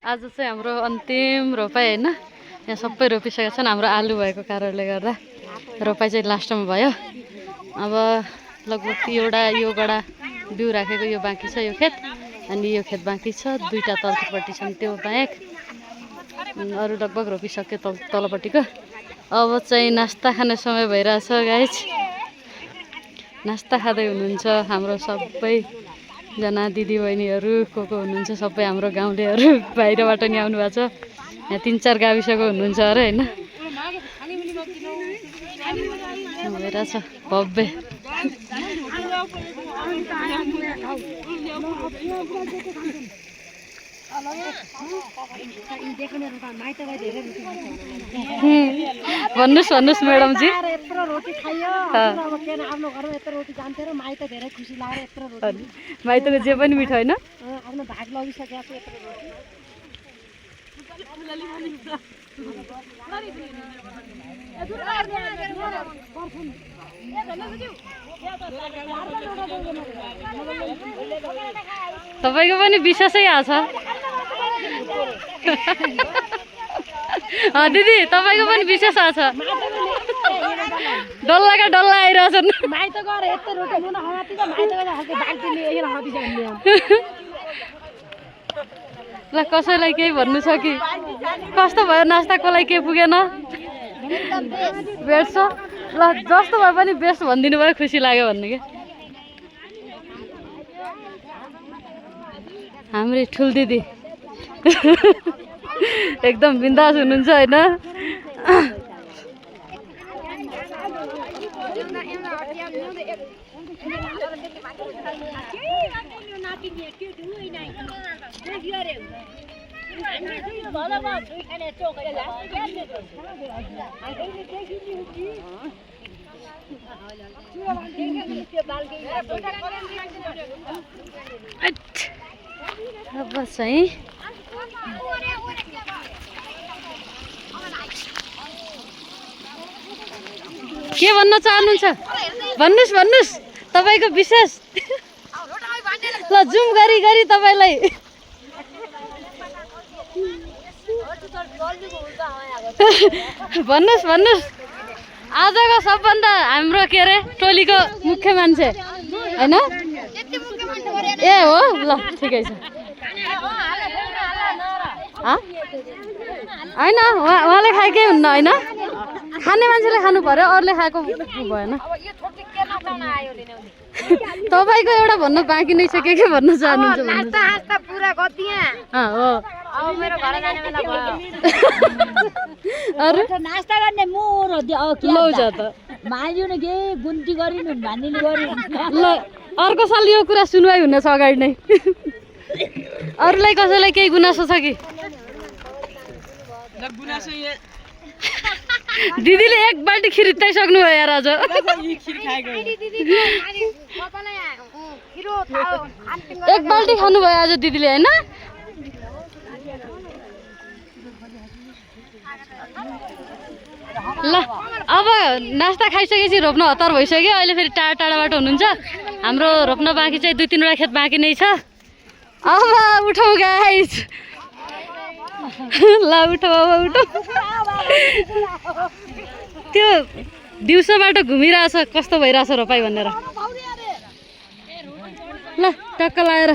आज चाहिँ हाम्रो अन्तिम रोपाइ हैन। यहाँ सबै रोपिसकेका छन्। हाम्रो आलु भएको कारणले गर्दा रोपाइ चाहिँ लास्टमा भयो। अब लगभग एउटा यो गडा बिउ राखेको यो बाँकी छ, यो खेत अनि यो खेत बाँकी छ। दुईटा तलपट्टि छन् त्यो बाहेक अरू लगभग रोपिसक्यो तलपट्टिको। अब चाहिँ नास्ता खाने समय भइरहेछ गाइज। नास्ता खाँदै हुनुहुन्छ हाम्रो सबैजना दिदीबहिनीहरू को हुनुहुन्छ। सबै हाम्रो गाउँलेहरू बाहिरबाट नि आउनु भएको छ। यहाँ 3-4 गाविसको हुनुहुन्छ अरे हैन। भइरहेछ भव्य। भन्नुहोस् म्याडमजी। माइतको जे पनि मिठो होइन। तपाईको पनि विशेषै आछ दिदी, तपाईको पनि विशेष आछ। डल्लाका डल्ला आइरहेछन्। ल कसैलाई केही भन्नु छ कि? कस्तो भयो नास्ताको लागि? के पुगेन? बेस्ट छ। ल जस्तो भए पनि बेस्ट भनिदिनु भयो, खुसी लाग्यो भन्नु के। हाम्रो ठुल दिदी एकदम बिन्दास हुनुहुन्छ हैन। बस है के भन्न चाहनुहुन्छ? भन्नुहोस् तपाईको विशेष। ल जुम गरी तपाईलाई भन्नुहोस्। आजको सबभन्दा हाम्रो के अरे टोलीको मुख्य मान्छे हैन? ए हो, ल ठिकै छ। हैन उहाँले खाएकै हुन्न हैन। खाने मान्छेले खानु पर्यो, अरूले खाएको भएन। तपाईको एउटा भन्न बाँकी नै छ। के भन्न चाहनुहुन्छ? नास्ता पुरा गतिया हो। अब मेरो घर जाने बेला भयो। अरु नास्ता गर्ने मोर लौ छ त मान्यो न के गुन्ती गरिनु भन्ने गरि। ल अर्को साल यो कुरा सुनवाई हुन छ अगाडि नै। अरूलाई कसैलाई केही गुनासो छ कि? दिदीले एक बाल्टी खिर सक्नु भयो यार आज। एक बाल्टी खानु भयो आज दिदीले हैन? ल अब नास्ता खाइसकेपछि रोप्न हतार भइसक्यो। अहिले फेरि टाढाबाट हुनुहुन्छ। हाम्रो रोप्न बाँकी चाहिँ 2-3 खेत बाँकी नै छ। अब उठौँ गाइस। ल उठौँ अब उठौँ। त्यो दिउँसोबाट घुमिरहेछ कस्तो भइरहेछ रोपाइ भनेर। ल टक्क लाएर